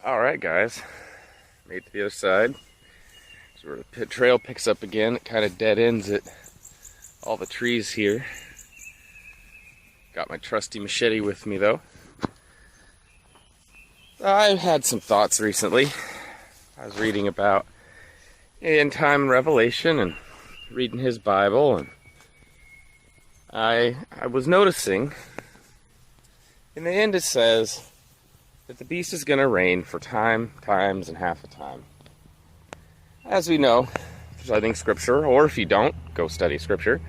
Alright guys, made it to the other side. So where the trail picks up again, it kind of dead ends at all the trees here. Got my trusty machete with me though. I've had some thoughts recently. I was reading about end time and Revelation and reading his Bible, and I was noticing in the end it says that the beast is going to reign for times, and half a time. As we know, studying Scripture, or if you don't, go study Scripture,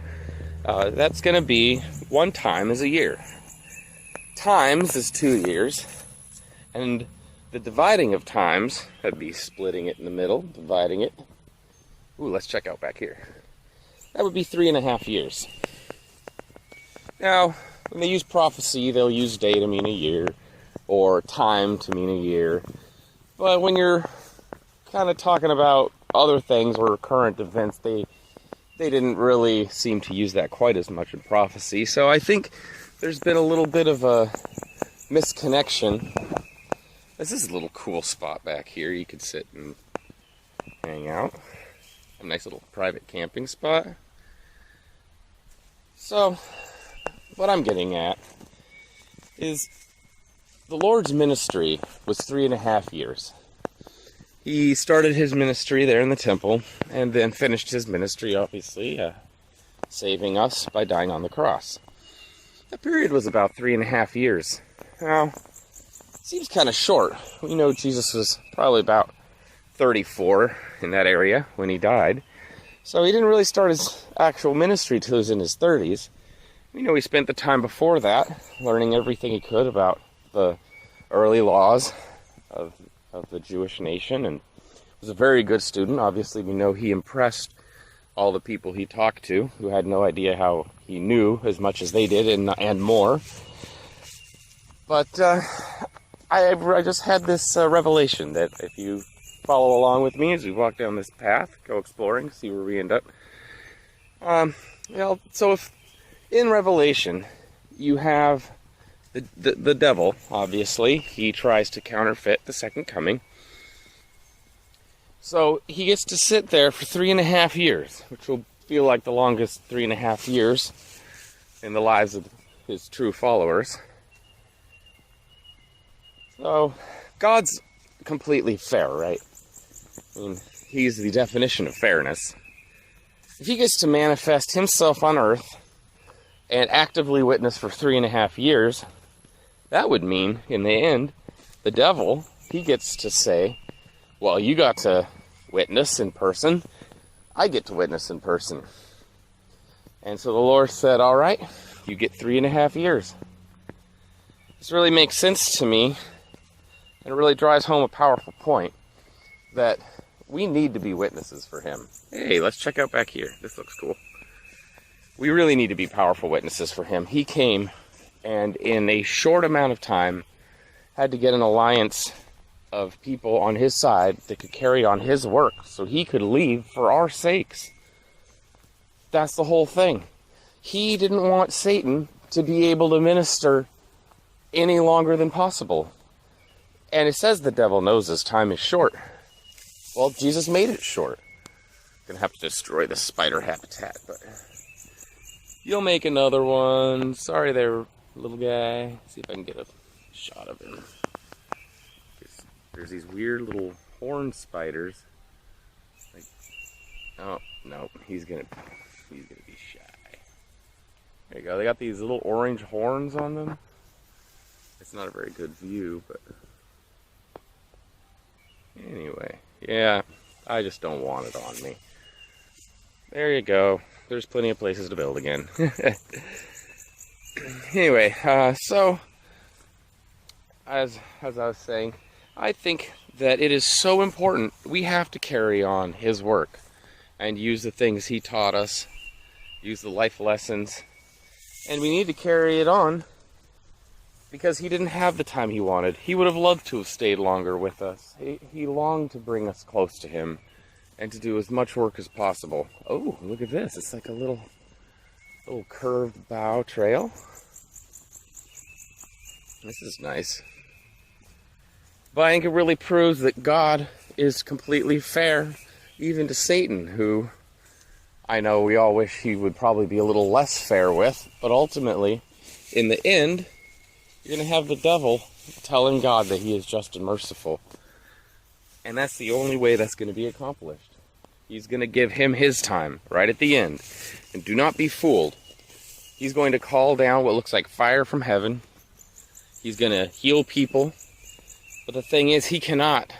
that's going to be 1 time is a year. Times is 2 years, and the dividing of times, that'd be splitting it in the middle, dividing it. Ooh, let's check out back here. That would be 3.5 years. Now, when they use prophecy, they'll use day to mean a year, or time to mean a year. But when you're kind of talking about other things or current events, they didn't really seem to use that quite as much in prophecy. So I think there's been a little bit of a misconnection. This is a little cool spot back here. You could sit and hang out. A nice little private camping spot. So, what I'm getting at is the Lord's ministry was 3.5 years. He started his ministry there in the temple, and then finished his ministry, obviously, saving us by dying on the cross. That period was about 3.5 years. Now, it seems kind of short. We know Jesus was probably about 34 in that area when he died. So he didn't really start his actual ministry till he was in his 30s. We know he spent the time before that learning everything he could about the early laws of the Jewish nation, and was a very good student. Obviously, we know he impressed all the people he talked to, who had no idea how he knew as much as they did, and more. But I just had this revelation that if you follow along with me as we walk down this path, go exploring, see where we end up. So if in Revelation you have the devil, obviously, he tries to counterfeit the second coming. So he gets to sit there for 3.5 years, which will feel like the longest 3.5 years in the lives of his true followers. So God's completely fair, right? I mean, he's the definition of fairness. If he gets to manifest himself on earth and actively witness for 3.5 years, that would mean, in the end, the devil, he gets to say, well, you got to witness in person, I get to witness in person. And so the Lord said, all right, you get 3.5 years. This really makes sense to me, and it really drives home a powerful point, that we need to be witnesses for him. Hey, let's check out back here. This looks cool. We really need to be powerful witnesses for him. He came and in a short amount of time had to get an alliance of people on his side that could carry on his work so he could leave for our sakes. That's the whole thing. He didn't want Satan to be able to minister any longer than possible. And it says the devil knows his time is short. Well, Jesus made it short. Gonna have to destroy the spider habitat, but you'll make another one. Sorry there, little guy. See if I can get a shot of him. There's these weird little horn spiders. Like, oh no, he's gonna be shy. There you go. They got these little orange horns on them. It's not a very good view, but anyway, yeah, I just don't want it on me. There you go. There's plenty of places to build again. Anyway, so as I was saying, I think that it is so important we have to carry on his work and use the things he taught us, use the life lessons, and we need to carry it on because he didn't have the time he wanted. He would have loved to have stayed longer with us. He longed to bring us close to him and to do as much work as possible. Oh, look at this. It's like a little curved bow trail. This is nice. But I think it really proves that God is completely fair, even to Satan, who I know we all wish he would probably be a little less fair with, but ultimately, in the end, you're going to have the devil telling God that he is just and merciful. And that's the only way that's going to be accomplished. He's going to give him his time right at the end. And do not be fooled. He's going to call down what looks like fire from heaven. He's going to heal people. But the thing is, he cannot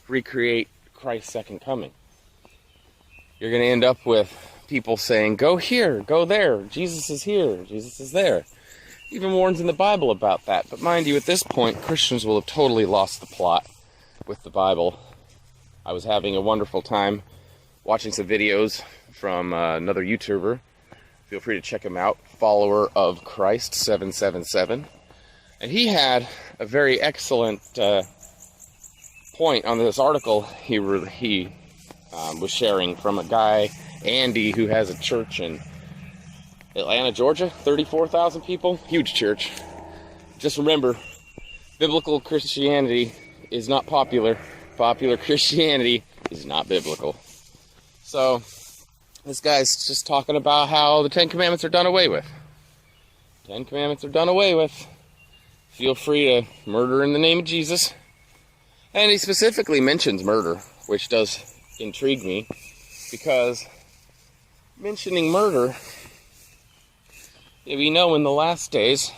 recreate Christ's second coming. You're going to end up with people saying, go here, go there, Jesus is here, Jesus is there. Even warns in the Bible about that. But mind you, at this point, Christians will have totally lost the plot with the Bible. I was having a wonderful time watching some videos from another YouTuber. Feel free to check him out, Follower of Christ 777. And he had a very excellent point on this article he was sharing from a guy, Andy, who has a church in Atlanta, Georgia, 34,000 people, huge church. Just remember, biblical Christianity is not popular. Popular Christianity is not biblical. So, this guy's just talking about how the Ten Commandments are done away with. Ten Commandments are done away with. Feel free to murder in the name of Jesus. And he specifically mentions murder, which does intrigue me, because mentioning murder, we know in the last days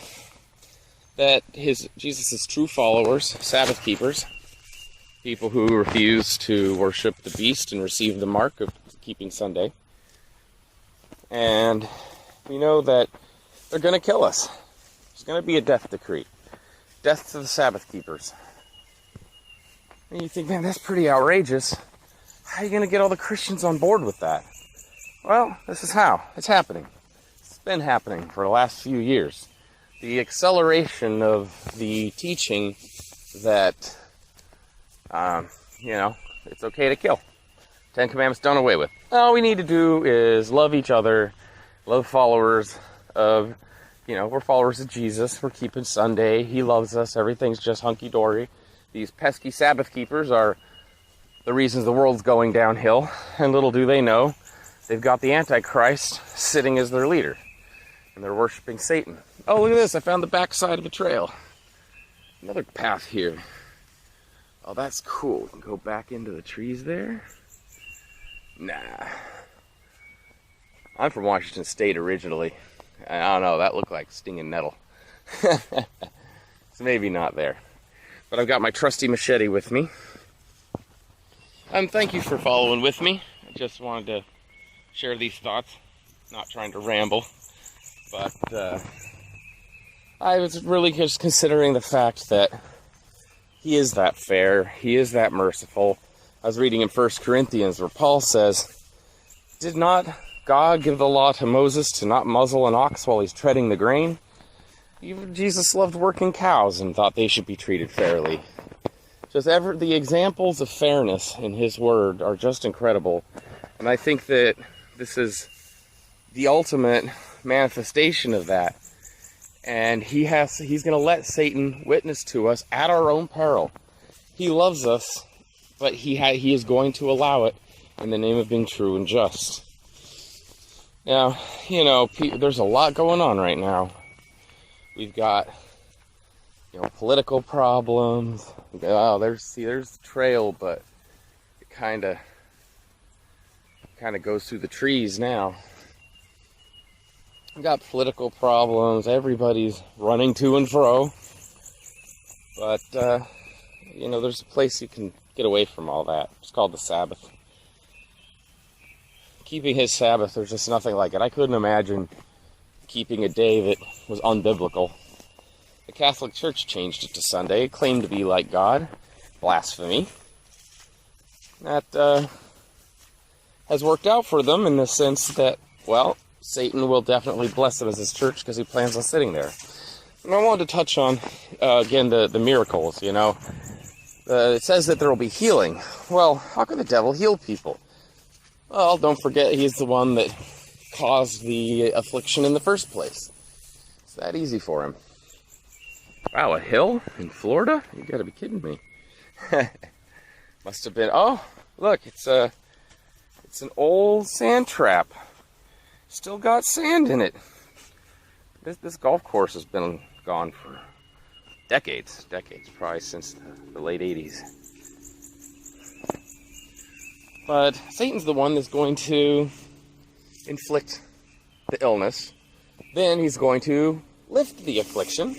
that Jesus' true followers, Sabbath keepers, people who refuse to worship the beast and receive the mark of keeping Sunday, and we know that they're going to kill us. There's going to be a death decree. Death to the Sabbath keepers. And you think, man, that's pretty outrageous. How are you going to get all the Christians on board with that? Well, this is how. It's happening. It's been happening for the last few years. The acceleration of the teaching that, it's okay to kill. Ten Commandments done away with. All we need to do is love each other, love followers of, we're followers of Jesus. We're keeping Sunday. He loves us. Everything's just hunky-dory. These pesky Sabbath keepers are the reasons the world's going downhill. And little do they know, they've got the Antichrist sitting as their leader. And they're worshiping Satan. Oh, look at this. I found the backside of a trail. Another path here. Oh, that's cool. We can go back into the trees there. Nah. I'm from Washington State originally. I don't know, that looked like stinging nettle. So maybe not there. But I've got my trusty machete with me. Thank you for following with me. I just wanted to share these thoughts. Not trying to ramble. But I was really just considering the fact that he is that fair. He is that merciful. I was reading in 1 Corinthians where Paul says, did not God give the law to Moses to not muzzle an ox while he's treading the grain? Even Jesus loved working cows and thought they should be treated fairly. The examples of fairness in his word are just incredible. And I think that this is the ultimate manifestation of that. And he's going to let Satan witness to us at our own peril. He loves us, but he is going to allow it in the name of being true and just. Now, there's a lot going on right now. We've got, political problems. There's the trail, but it kind of goes through the trees now. We've got political problems. Everybody's running to and fro. But, there's a place you can get away from all that. It's called the Sabbath. Keeping his Sabbath, there's just nothing like it. I couldn't imagine keeping a day that was unbiblical. The Catholic Church changed it to Sunday. It claimed to be like God. Blasphemy. That has worked out for them in the sense that, Satan will definitely bless them as his church because he plans on sitting there. And I wanted to touch on, again, the miracles, It says that there will be healing. Well, how can the devil heal people? Well, don't forget he's the one that caused the affliction in the first place. It's that easy for him. Wow, a hill in Florida? You gotta be kidding me. Must have been, oh, look, it's an old sand trap. Still got sand in it. This golf course has been gone for decades, probably since the late 80s. But Satan's the one that's going to inflict the illness. Then he's going to lift the affliction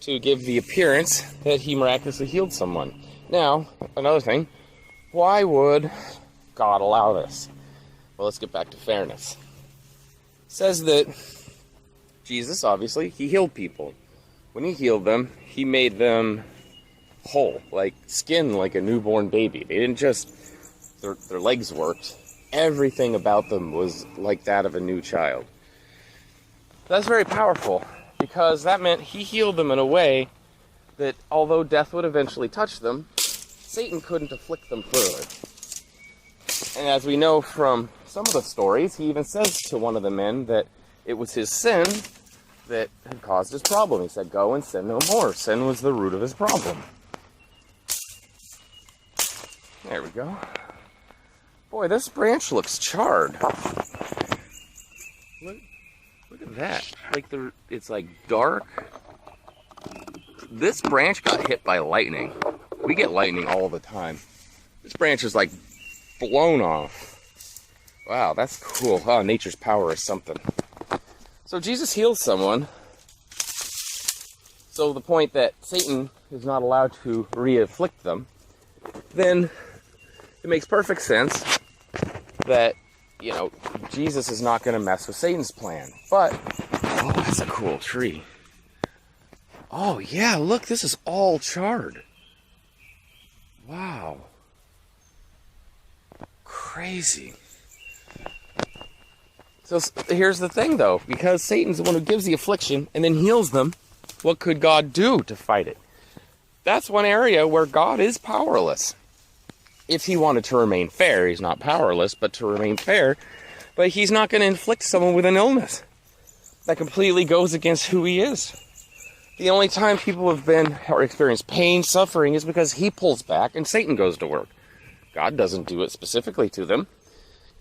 to give the appearance that he miraculously healed someone. Now, another thing, why would God allow this? Well, let's get back to fairness. It says that Jesus, obviously, he healed people. When he healed them, he made them whole, like skin, like a newborn baby. They didn't just, their legs worked. Everything about them was like that of a new child. That's very powerful, because that meant he healed them in a way that, although death would eventually touch them, Satan couldn't afflict them further. And as we know from some of the stories, he even says to one of the men that it was his sin that had caused his problem. He said, go and sin no more. Sin was the root of his problem. There we go. Boy, this branch looks charred. Look at that. It's like dark. This branch got hit by lightning. We get lightning all the time. This branch is like blown off. Wow, that's cool. Oh, nature's power is something. So Jesus heals someone. So the point that Satan is not allowed to re-afflict them, then it makes perfect sense that, you know, Jesus is not going to mess with Satan's plan. But, oh, that's a cool tree. Oh, yeah, look, this is all charred. Wow. Crazy. So here's the thing, though. Because Satan's the one who gives the affliction and then heals them, what could God do to fight it? That's one area where God is powerless. If he wanted to remain fair, he's not powerless, but to remain fair, but he's not going to inflict someone with an illness. That completely goes against who he is. The only time people have been or experienced pain, suffering, is because he pulls back and Satan goes to work. God doesn't do it specifically to them.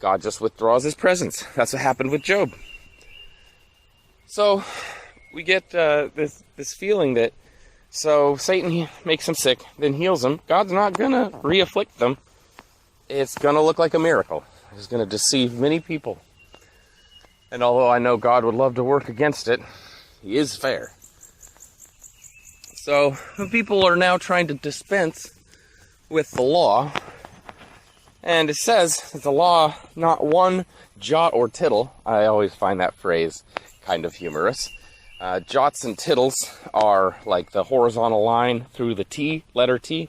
God just withdraws his presence. That's what happened with Job. So we get this feeling that, so Satan makes them sick, then heals them. God's not going to re-afflict them. It's going to look like a miracle. It's going to deceive many people. And although I know God would love to work against it, he is fair. So people are now trying to dispense with the law. And it says that the law, not one jot or tittle. I always find that phrase kind of humorous. Jots and tittles are like the horizontal line through the T, letter T.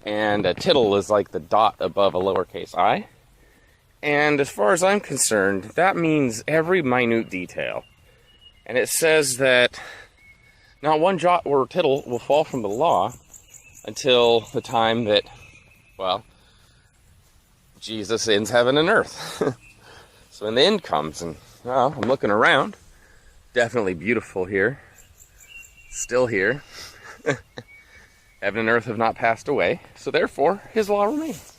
And a tittle is like the dot above a lowercase I. And as far as I'm concerned, that means every minute detail. And it says that not one jot or tittle will fall from the law until the time that, well, Jesus ends heaven and earth. So when the end comes, and, well, I'm looking around. Definitely beautiful here. Still here. Heaven and earth have not passed away. So therefore, his law remains.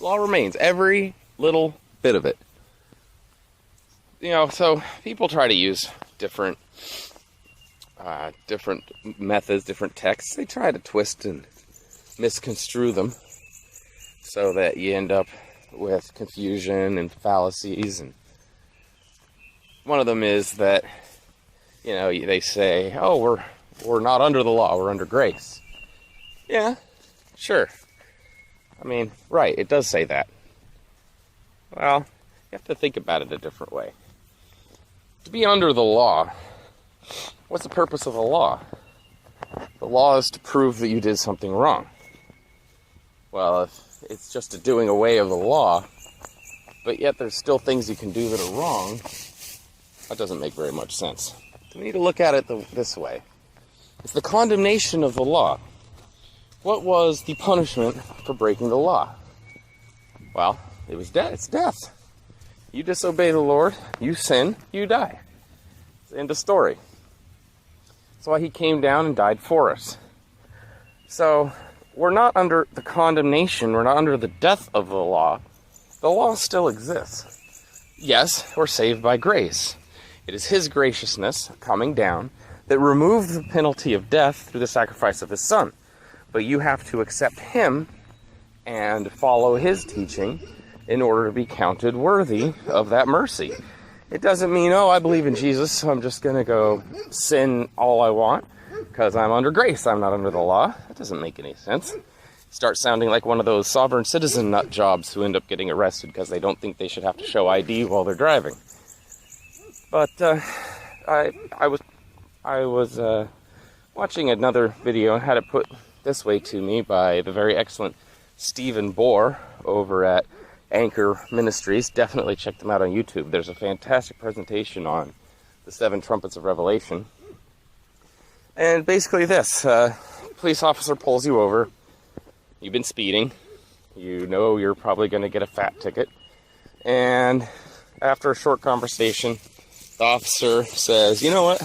Law remains. Every little bit of it. You know, so people try to use different methods, different texts. They try to twist and misconstrue them so that you end up with confusion and fallacies. And one of them is that, you know, they say, oh, we're not under the law, we're under grace. Yeah, sure. I mean, right, it does say that. Well, you have to think about it a different way. To be under the law, what's the purpose of the law? The law is to prove that you did something wrong. Well, if it's just a doing away of the law, but yet there's still things you can do that are wrong, that doesn't make very much sense. We need to look at it this way. It's the condemnation of the law. What was the punishment for breaking the law? Well, it was death. It's death. You disobey the Lord, you sin, you die. It's the end of story. That's why he came down and died for us. So, we're not under the condemnation, we're not under the death of the law still exists. Yes, we're saved by grace. It is his graciousness coming down that removed the penalty of death through the sacrifice of his son. But you have to accept him and follow his teaching in order to be counted worthy of that mercy. It doesn't mean, oh, I believe in Jesus, so I'm just going to go sin all I want because I'm under grace, I'm not under the law. That doesn't make any sense. Start sounding like one of those sovereign citizen nut jobs who end up getting arrested because they don't think they should have to show ID while they're driving. But I was watching another video and had it put this way to me by the very excellent Bohr over at Lamb Ministries. Definitely check them out on YouTube. There's a fantastic presentation on the 7 trumpets of Revelation. And basically this, police officer pulls you over. You've been speeding. You know you're probably going to get a fat ticket. And after a short conversation, the officer says, you know what?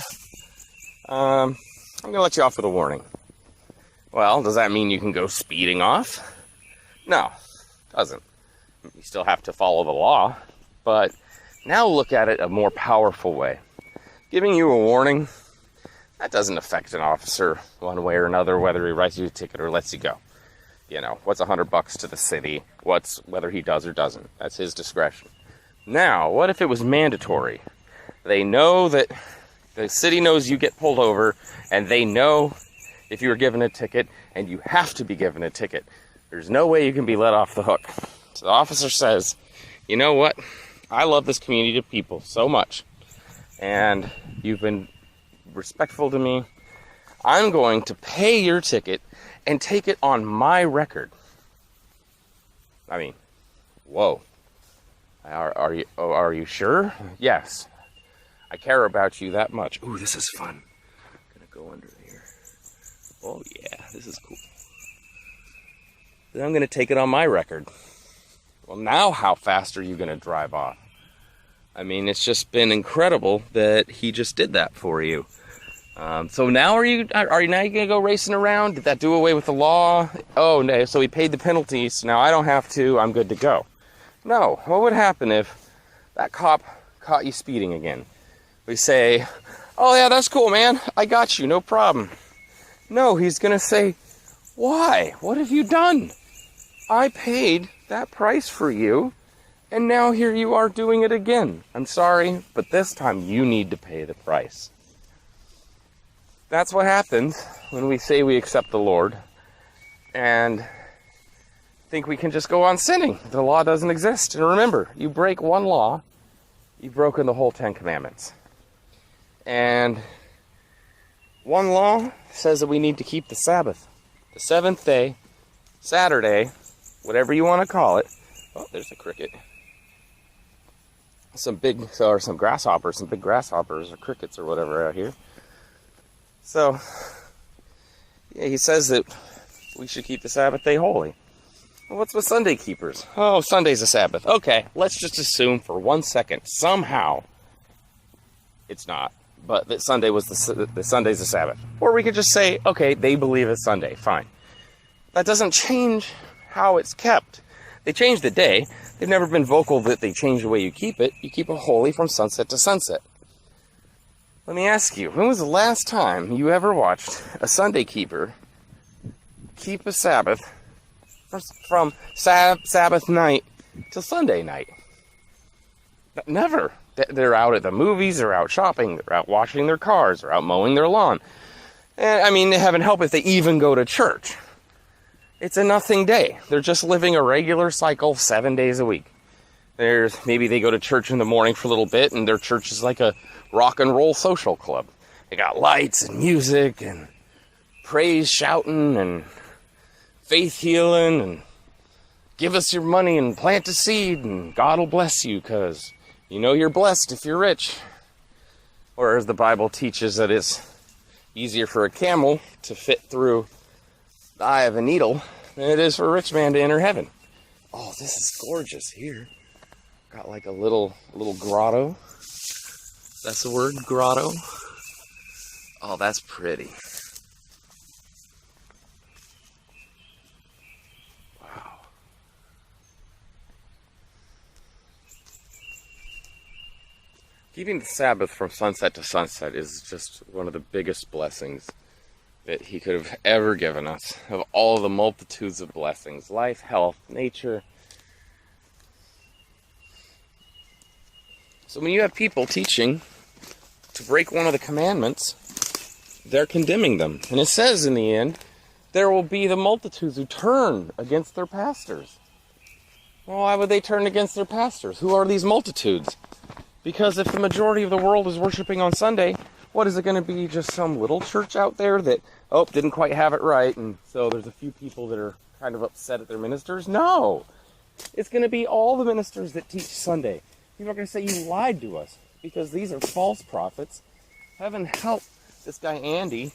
I'm going to let you off with a warning. Well, does that mean you can go speeding off? No, it doesn't. You still have to follow the law. But now look at it a more powerful way. Giving you a warning, that doesn't affect an officer one way or another, whether he writes you a ticket or lets you go. You know, what's $100 to the city? Whether he does or doesn't? That's his discretion. Now, what if it was mandatory? They know that the city knows you get pulled over, and they know if you were given a ticket, and you have to be given a ticket. There's no way you can be let off the hook. So the officer says, you know what? I love this community of people so much, and you've been respectful to me. I'm going to pay your ticket and take it on my record. I mean, whoa. Are you sure? Yes. I care about you that much. Ooh, this is fun. I'm gonna go under here. Oh yeah, this is cool. Then I'm gonna take it on my record. Well, now how fast are you gonna drive off? I mean, it's just been incredible that he just did that for you. So now are you gonna go racing around? Did that do away with the law? Oh no, so he paid the penalties, so now I don't have to, I'm good to go. No, what would happen if that cop caught you speeding again? We say, oh yeah, that's cool, man, I got you, no problem. No, he's gonna say, why? What have you done? I paid that price for you, and now here you are doing it again. I'm sorry, but this time you need to pay the price. That's what happens when we say we accept the Lord and think we can just go on sinning. The law doesn't exist. And remember, you break one law, you've broken the whole 10 Commandments. And one law says that we need to keep the Sabbath. The 7th day, Saturday, whatever you want to call it. Oh, there's a cricket. Some big grasshoppers or crickets or whatever out here. So, yeah, he says that we should keep the Sabbath day holy. Well, what's with Sunday keepers? Oh, Sunday's a Sabbath. Okay, let's just assume for 1 second, somehow, it's not, but that Sunday was the Sunday's a Sabbath. Or we could just say, okay, they believe it's Sunday, fine. That doesn't change how it's kept. They changed the day. They've never been vocal that they change the way you keep it. You keep it holy from sunset to sunset. Let me ask you, when was the last time you ever watched a Sunday keeper keep a Sabbath from Sabbath night to Sunday night? Never. They're out at the movies, they're out shopping, they're out washing their cars, they're out mowing their lawn. And I mean, heaven help if they even go to church. It's a nothing day. They're just living a regular cycle 7 days a week. Maybe they go to church in the morning for a little bit, and their church is like a rock and roll social club. They got lights and music and praise shouting and faith healing and give us your money and plant a seed and God will bless you because you know you're blessed if you're rich. Or as the Bible teaches that it's easier for a camel to fit through the eye of a needle than it is for a rich man to enter heaven. Oh, this is gorgeous here. Got like a little grotto. That's the word, grotto. Oh, that's pretty. Keeping the Sabbath from sunset to sunset is just one of the biggest blessings that he could have ever given us, of all the multitudes of blessings: life, health, nature. So when you have people teaching to break one of the commandments, they're condemning them. And it says in the end, there will be the multitudes who turn against their pastors. Well, why would they turn against their pastors? Who are these multitudes? Because if the majority of the world is worshiping on Sunday, what is it going to be? Just some little church out there that, didn't quite have it right, and so there's a few people that are kind of upset at their ministers? No! It's going to be all the ministers that teach Sunday. People are going to say, you lied to us, because these are false prophets. Heaven help this guy Andy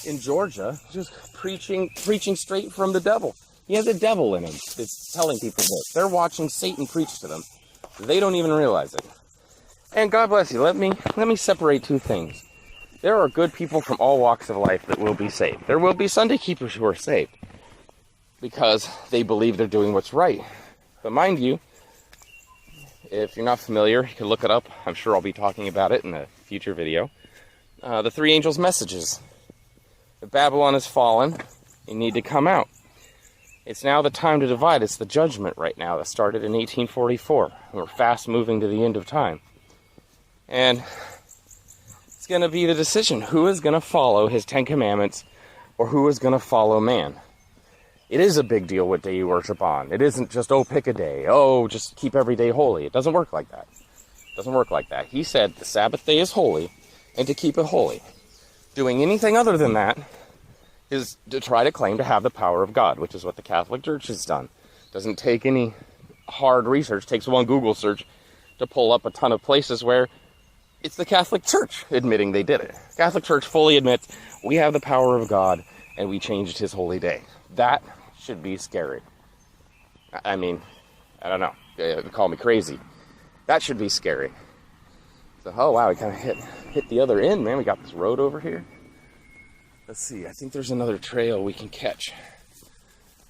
in Georgia, just preaching straight from the devil. He has a devil in him that's telling people this. They're watching Satan preach to them. They don't even realize it. And God bless you. Let me separate two things. There are good people from all walks of life that will be saved. There will be Sunday keepers who are saved because they believe they're doing what's right. But mind you, if you're not familiar, you can look it up. I'm sure I'll be talking about it in a future video. The three angels' messages. If Babylon has fallen, you need to come out. It's now the time to divide. It's the judgment right now that started in 1844. We're fast moving to the end of time. And it's going to be the decision. Who is going to follow his 10 commandments, or who is going to follow man? It is a big deal what day you worship on. It isn't just, pick a day. Just keep every day holy. It doesn't work like that. It doesn't work like that. He said the Sabbath day is holy, and to keep it holy. Doing anything other than that is to try to claim to have the power of God, which is what the Catholic Church has done. Doesn't take any hard research. Takes one Google search to pull up a ton of places where it's the Catholic Church admitting they did it. Catholic Church fully admits we have the power of God and we changed his holy day. That should be scary. I mean, I don't know. You call me crazy. That should be scary. So, wow, we kind of hit the other end, man. We got this road over here. Let's see. I think there's another trail we can catch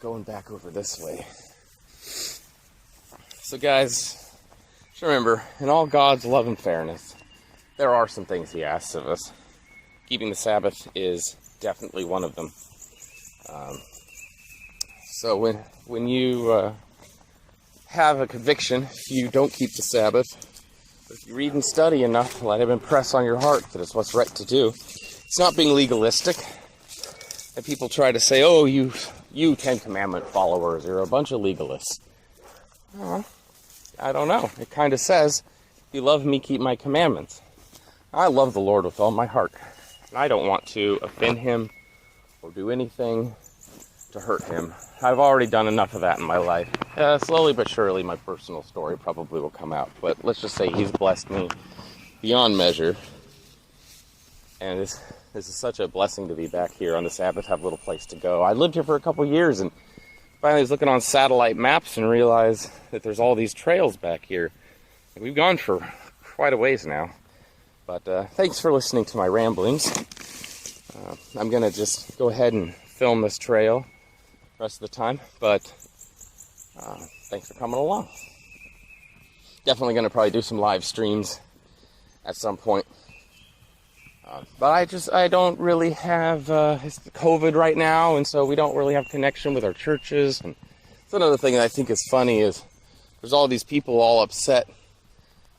going back over this way. So, guys, just remember, in all God's love and fairness, there are some things he asks of us. Keeping the Sabbath is definitely one of them. So when you have a conviction, if you don't keep the Sabbath, if you read and study enough, let him impress on your heart that it's what's right to do. It's not being legalistic. And people try to say, you Ten Commandment followers, you're a bunch of legalists. Well, I don't know. It kind of says, if you love me, keep my commandments. I love the Lord with all my heart. And I don't want to offend him or do anything to hurt him. I've already done enough of that in my life. Slowly but surely, my personal story probably will come out. But let's just say he's blessed me beyond measure. And this is such a blessing to be back here on the Sabbath, have a little place to go. I lived here for a couple years and finally was looking on satellite maps and realized that there's all these trails back here. And we've gone for quite a ways now. But thanks for listening to my ramblings. I'm going to just go ahead and film this trail the rest of the time. But thanks for coming along. Definitely going to probably do some live streams at some point. But I don't really have it's COVID right now, and so we don't really have connection with our churches. And it's another thing that I think is funny is there's all these people all upset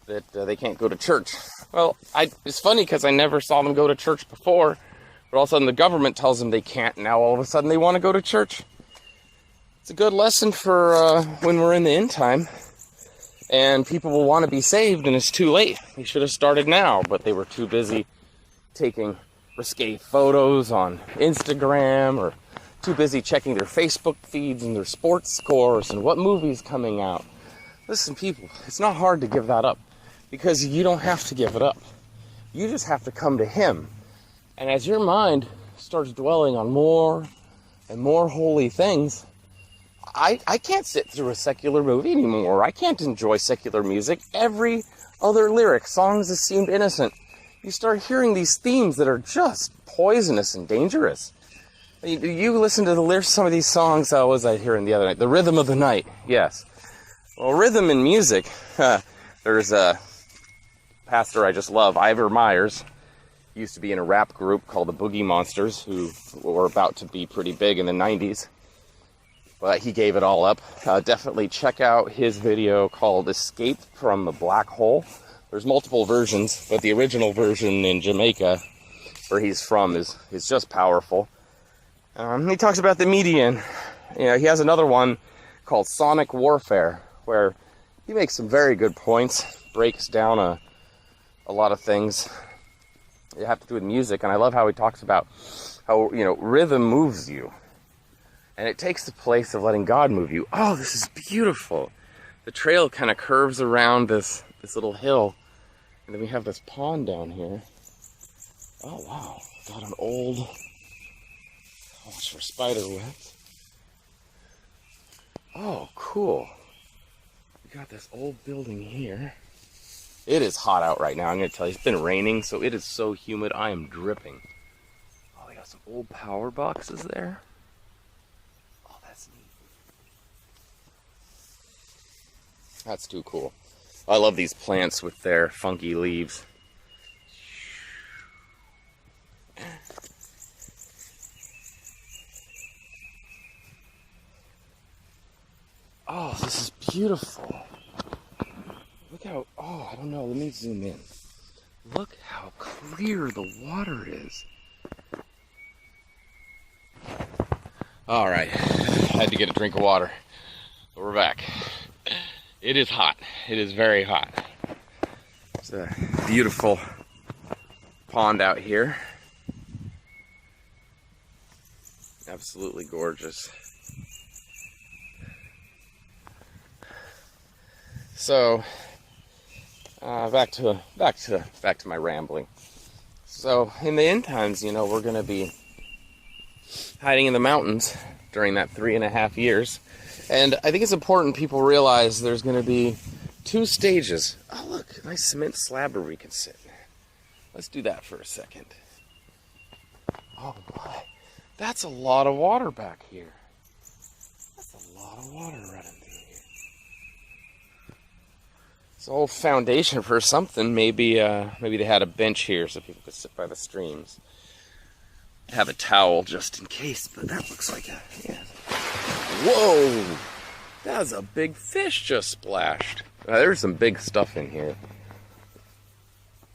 that they can't go to church. Well, it's funny because I never saw them go to church before, but all of a sudden the government tells them they can't. Now all of a sudden they want to go to church. It's a good lesson for when we're in the end time, and people will want to be saved, and it's too late. They should have started now, but they were too busy taking risque photos on Instagram, or too busy checking their Facebook feeds and their sports scores and what movie's coming out. Listen, people, it's not hard to give that up, because you don't have to give it up. You just have to come to him. And as your mind starts dwelling on more and more holy things, I can't sit through a secular movie anymore. I can't enjoy secular music. Every other lyric, songs that seemed innocent, you start hearing these themes that are just poisonous and dangerous. You listen to the lyrics of some of these songs. What was I hearing the other night? The Rhythm of the Night, yes. Well, rhythm in music, there's pastor I just love, Ivor Meyers, used to be in a rap group called the Boogie Monsters, who were about to be pretty big in the 90s. But he gave it all up. Definitely check out his video called Escape from the Black Hole. There's multiple versions, but the original version in Jamaica, where he's from, is just powerful. He talks about the media. He has another one called Sonic Warfare, where he makes some very good points, breaks down a lot of things you have to do with music, and I love how he talks about how, rhythm moves you. And it takes the place of letting God move you. Oh, this is beautiful. The trail kind of curves around this little hill. And then we have this pond down here. Oh, wow. Got an old... watch for spider webs. Oh, cool. We got this old building here. It is hot out right now, I'm going to tell you. It's been raining, so it is so humid. I am dripping. Oh, they got some old power boxes there. Oh, that's neat. That's too cool. I love these plants with their funky leaves. Oh, this is beautiful. Look how, I don't know, let me zoom in. Look how clear the water is. All right, had to get a drink of water. But we're back. It is hot. It is very hot. It's a beautiful pond out here. Absolutely gorgeous. So, back to my rambling. So, in the end times, we're going to be hiding in the mountains during that 3.5 years. And I think it's important people realize there's going to be 2 stages. Oh, look, a nice cement slab where we can sit. Let's do that for a second. Oh, my. That's a lot of water back here. That's a lot of water running through here. It's a whole foundation for something. Maybe they had a bench here so people could sit by the streams. Have a towel just in case, but that looks like Whoa! That's a big fish just splashed. There's some big stuff in here.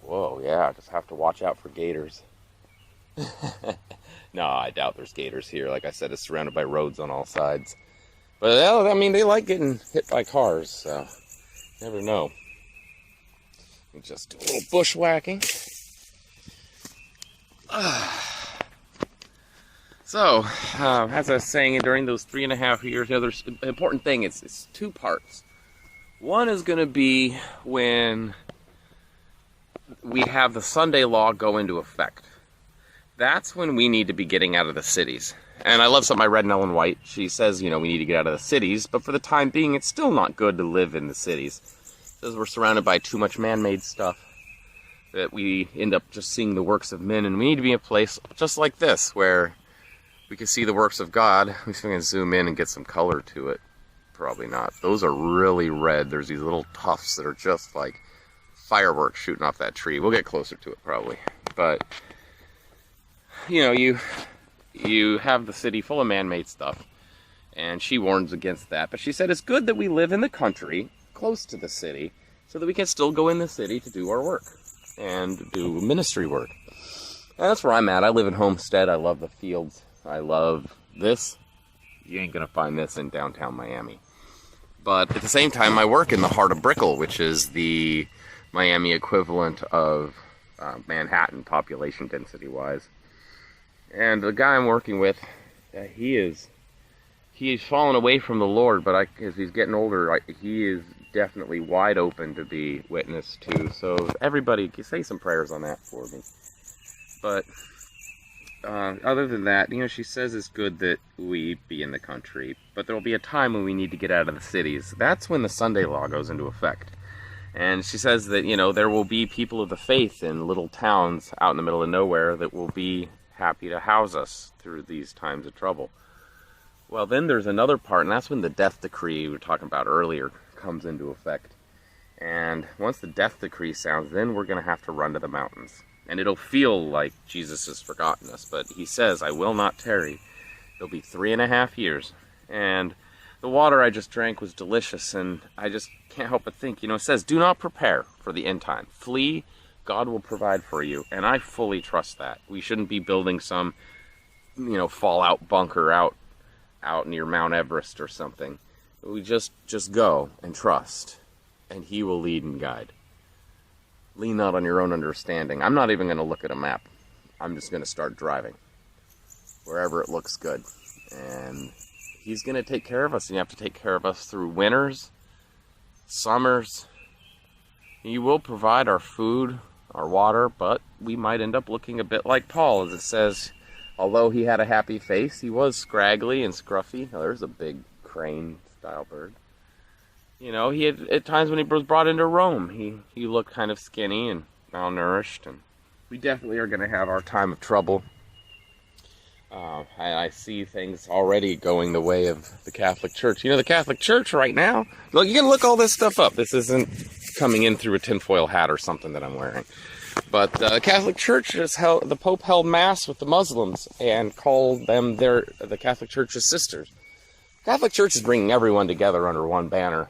Whoa, yeah, just have to watch out for gators. No, I doubt there's gators here. Like I said, it's surrounded by roads on all sides. But, they like getting hit by cars, so never know. Just do a little bushwhacking. So, as I was saying, during those 3.5 years, there's an important thing. It's 2 parts. One is going to be when we have the Sunday law go into effect. That's when we need to be getting out of the cities. And I love something I read in Ellen White. She says, we need to get out of the cities, but for the time being, it's still not good to live in the cities. It says we're surrounded by too much man-made stuff, that we end up just seeing the works of men, and we need to be in a place just like this, where we can see the works of God. Let me see if I can zoom in and get some color to it. Probably not. Those are really red. There's these little tufts that are just like fireworks shooting off that tree. We'll get closer to it probably. But, you have the city full of man-made stuff. And she warns against that. But she said it's good that we live in the country, close to the city, so that we can still go in the city to do our work and do ministry work. And that's where I'm at. I live in Homestead. I love the fields. I love this. You ain't gonna find this in downtown Miami. But at the same time, I work in the heart of Brickell, which is the Miami equivalent of Manhattan, population density-wise. And the guy I'm working with, he's fallen away from the Lord, but as he's getting older, he is definitely wide open to be witnessed to. So everybody, say some prayers on that for me. But other than that, she says it's good that we be in the country, but there will be a time when we need to get out of the cities. That's when the Sunday law goes into effect. And she says that, there will be people of the faith in little towns out in the middle of nowhere that will be happy to house us through these times of trouble. Well, then there's another part, and that's when the death decree we were talking about earlier comes into effect. And once the death decree sounds, then we're going to have to run to the mountains. And it'll feel like Jesus has forgotten us, but he says, I will not tarry. It'll be 3.5 years. And the water I just drank was delicious, and I just can't help but think, it says, do not prepare for the end time. Flee, God will provide for you. And I fully trust that. We shouldn't be building some, fallout bunker out near Mount Everest or something. We just go and trust, and he will lead and guide. Lean not on your own understanding. I'm not even going to look at a map. I'm just going to start driving wherever it looks good. And he's going to take care of us, and you have to take care of us through winters, summers. He will provide our food, our water, but we might end up looking a bit like Paul, as it says, although he had a happy face, he was scraggly and scruffy. Now, there's a big crane-style bird. He had, at times when he was brought into Rome, he looked kind of skinny and malnourished, and we definitely are going to have our time of trouble. I see things already going the way of the Catholic Church. The Catholic Church right now, look, you can look all this stuff up. This isn't coming in through a tinfoil hat or something that I'm wearing. But the Catholic Church the Pope held Mass with the Muslims and called them the Catholic Church's sisters. The Catholic Church is bringing everyone together under one banner.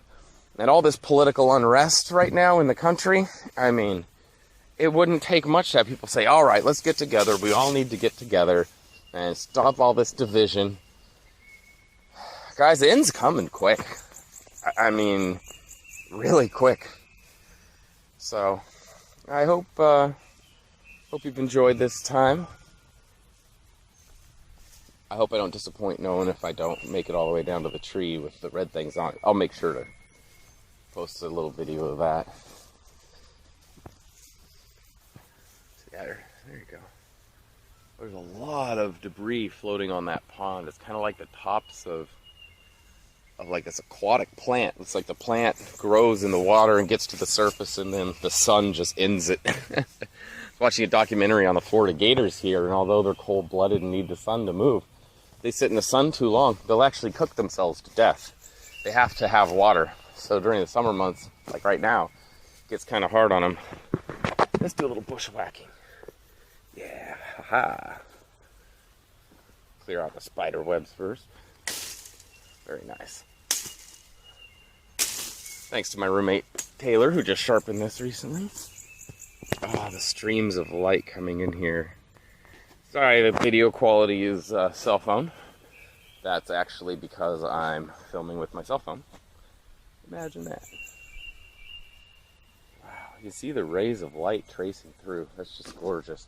And all this political unrest right now in the country, it wouldn't take much to have people say, all right, let's get together. We all need to get together and stop all this division. Guys, the end's coming quick. Really quick. So, I hope you've enjoyed this time. I hope I don't disappoint no one if I don't make it all the way down to the tree with the red things on it. I'll make sure to post a little video of that. Yeah, there you go. There's a lot of debris floating on that pond. It's kind of like the tops of like this aquatic plant. It's like the plant grows in the water and gets to the surface, and then the sun just ends it. I was watching a documentary on the Florida gators here, and although they're cold-blooded and need the sun to move, they sit in the sun too long, they'll actually cook themselves to death. They have to have water. So during the summer months, like right now, it gets kind of hard on them. Let's do a little bushwhacking. Yeah, haha. Clear out the spider webs first. Very nice. Thanks to my roommate Taylor, who just sharpened this recently. The streams of light coming in here. Sorry, the video quality is cell phone. That's actually because I'm filming with my cell phone. Imagine that. Wow, you see the rays of light tracing through. That's just gorgeous.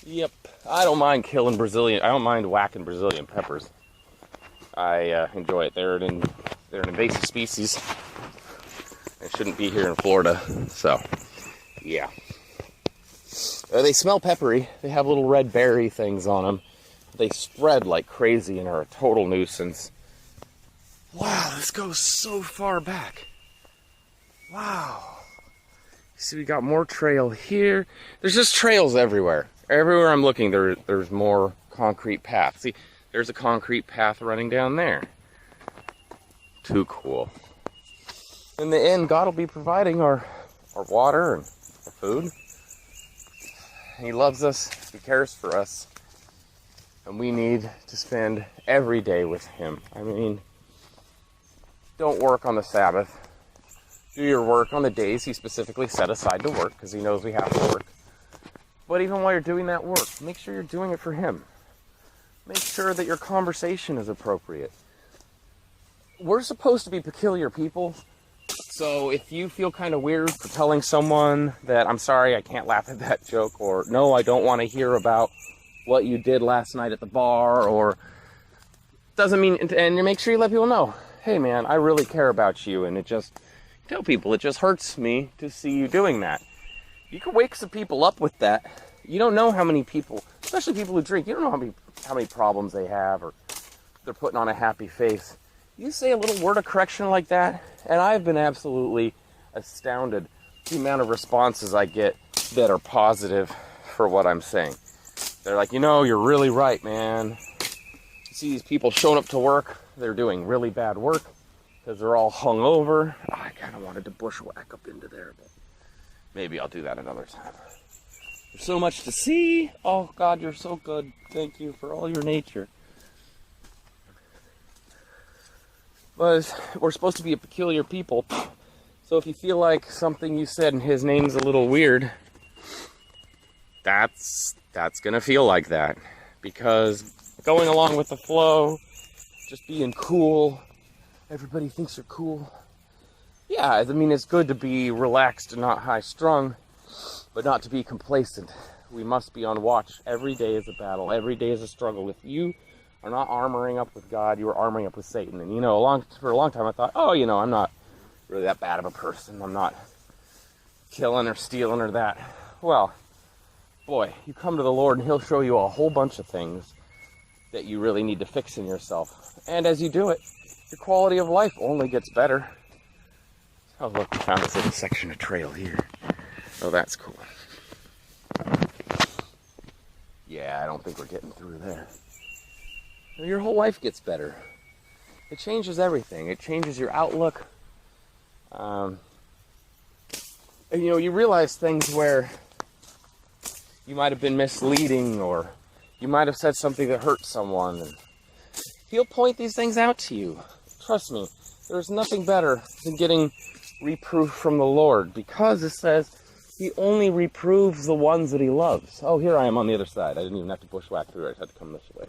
Yep, I don't mind I don't mind whacking Brazilian peppers. I enjoy it. They're an invasive species. They shouldn't be here in Florida, so yeah. They smell peppery. They have little red berry things on them. They spread like crazy and are a total nuisance. Wow, this goes so far back. Wow. See, we got more trail here. There's just trails everywhere. Everywhere I'm looking, there's more concrete paths. See, there's a concrete path running down there. Too cool. In the end, God will be providing our water and our food. He loves us. He cares for us. And we need to spend every day with him. Don't work on the Sabbath. Do your work on the days he specifically set aside to work, because he knows we have to work. But even while you're doing that work, make sure you're doing it for him. Make sure that your conversation is appropriate. We're supposed to be peculiar people. So if you feel kind of weird for telling someone that, I'm sorry, I can't laugh at that joke, or no, I don't want to hear about what you did last night at the bar, or doesn't mean, and you make sure you let people know, hey man, I really care about you, and tell people, it just hurts me to see you doing that. You can wake some people up with that. You don't know how many people, especially people who drink, you don't know how many problems they have, or they're putting on a happy face. You say a little word of correction like that, and I've been absolutely astounded the amount of responses I get that are positive for what I'm saying. They're like, you're really right, man. You see these people showing up to work, they're doing really bad work, because they're all hung over. Oh, I kind of wanted to bushwhack up into there, but maybe I'll do that another time. There's so much to see. Oh, God, you're so good. Thank you for all your nature. But we're supposed to be a peculiar people. So if you feel like something you said in his name's a little weird, that's going to feel like that. Because going along with the flow, just being cool, everybody thinks you're cool. Yeah, I mean, it's good to be relaxed and not high-strung, but not to be complacent. We must be on watch. Every day is a battle. Every day is a struggle. If you are not armoring up with God, you are armoring up with Satan. And, for a long time I thought, I'm not really that bad of a person. I'm not killing or stealing or that. Well, boy, you come to the Lord and he'll show you a whole bunch of things that you really need to fix in yourself. And as you do it, your quality of life only gets better. Oh, look, we found this little section of trail here. Oh, that's cool. Yeah, I don't think we're getting through there. Your whole life gets better. It changes everything. It changes your outlook. And you realize things where you might have been misleading, or you might have said something that hurt someone. And he'll point these things out to you. Trust me, there's nothing better than getting reproof from the Lord, because it says he only reproves the ones that he loves. Oh, here I am on the other side. I didn't even have to bushwhack through it. I had to come this way.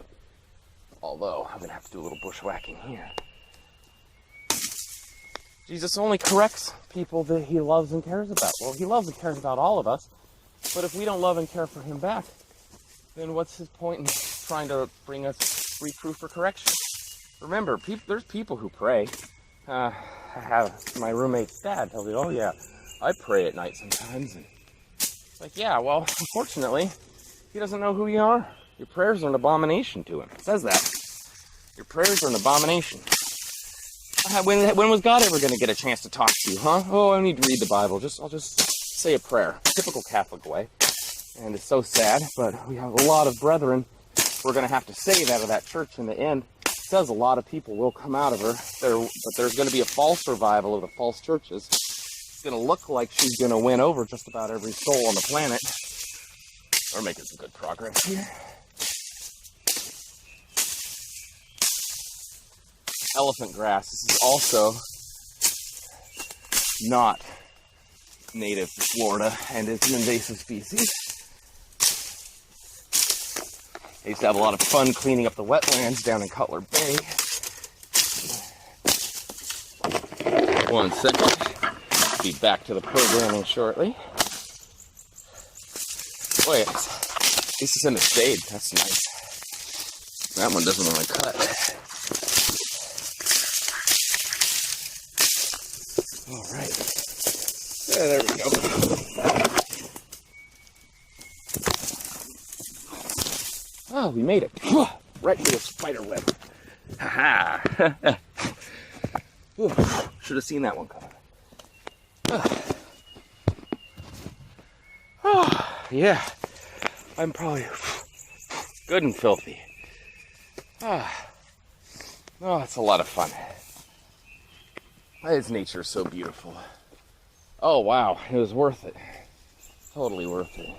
Although, I'm going to have to do a little bushwhacking here. Jesus only corrects people that he loves and cares about. Well, he loves and cares about all of us, but if we don't love and care for him back, then what's his point in trying to bring us reproof or correction? Remember, there's people who pray. I have my roommate's dad tells me, oh yeah, I pray at night sometimes. And it's like, yeah, well, unfortunately, he doesn't know who you are. Your prayers are an abomination to him. It says that. Your prayers are an abomination. When was God ever going to get a chance to talk to you, huh? Oh, I need to read the Bible. I'll just say a prayer. Typical Catholic way. And it's so sad, but we have a lot of brethren we're going to have to save out of that church in the end. It says a lot of people will come out of her, but there's going to be a false revival of the false churches. It's going to look like she's going to win over just about every soul on the planet. We're making some good progress here. Elephant grass. This is also not native to Florida, and it's an invasive species. I used to have a lot of fun cleaning up the wetlands down in Cutler Bay. 1 second. Be back to the programming shortly. Boy, at least it's in the shade. That's nice. That one doesn't want to cut. All right. Yeah, there we go. Oh, we made it. Right through a spider web. Ha-ha. Should have seen that one coming. Yeah. I'm probably good and filthy. Oh, it's a lot of fun. His nature is so beautiful. Oh, wow. It was worth it. Totally worth it.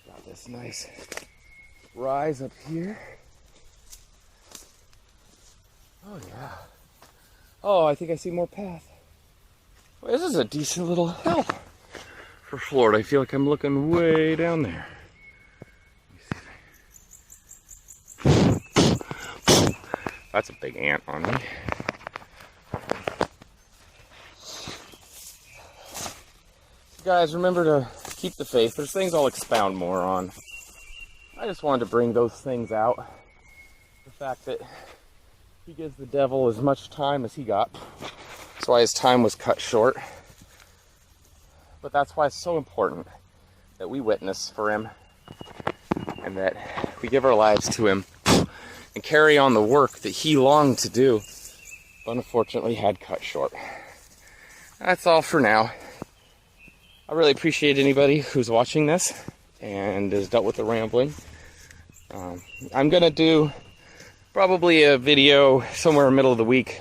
Got this nice rise up here. Oh, yeah. Oh, I think I see more path. Well, this is a decent little hill for Florida. I feel like I'm looking way down there. That's a big ant on me. Guys, remember to keep the faith. There's things I'll expound more on. I just wanted to bring those things out. The fact that he gives the devil as much time as he got. That's why his time was cut short. But that's why it's so important that we witness for him and that we give our lives to him and carry on the work that he longed to do, but unfortunately had cut short. That's all for now. I really appreciate anybody who's watching this and has dealt with the rambling. I'm going to do probably a video somewhere in the middle of the week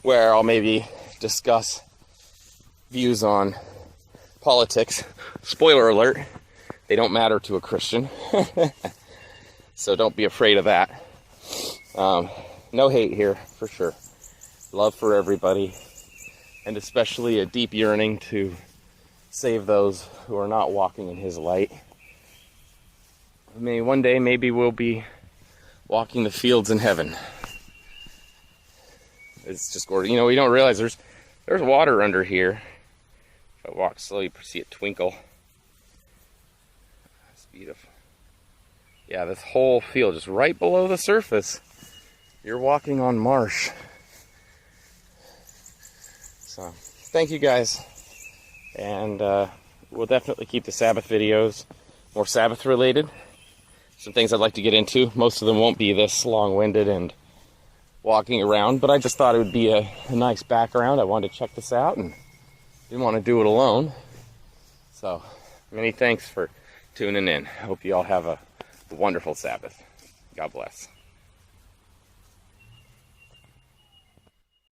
where I'll maybe discuss views on politics. Spoiler alert, they don't matter to a Christian. So don't be afraid of that. No hate here, for sure. Love for everybody, and especially a deep yearning to save those who are not walking in his light. I mean, one day maybe we'll be walking the fields in heaven. It's just gorgeous. You know, we don't realize there's water under here. If I walk slowly, you see it twinkle. It's beautiful. Yeah, this whole field, just right below the surface, you're walking on marsh. So, thank you guys. And we'll definitely keep the Sabbath videos more Sabbath related. Some things I'd like to get into. Most of them won't be this long-winded and walking around, but I just thought it would be a nice background. I wanted to check this out and didn't want to do it alone. So, many thanks for tuning in. I hope you all have a wonderful Sabbath. God bless.